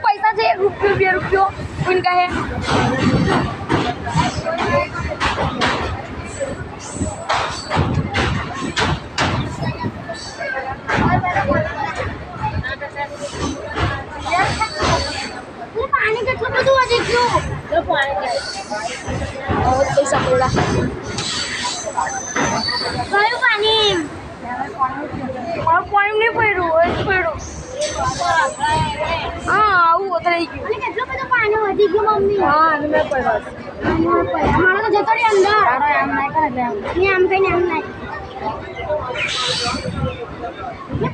पैसा से 1 रुपये 2 रुपये उनका है। पानी કેટલું બધું વધી ગયું और पैसा थोड़ा કયું પાણી और पानी नहीं પડ્યું પડ્યું हाँ આવું ઉતરી ગયું અને કેટલું બધું પાણી વધી ગયું મમ્મી हाँ અને મેં પડ્યો અમારો તો જતો રહી અંદર તારો આમ નાખ એટલે આમ ની આમ કઈ આમ નાખ ને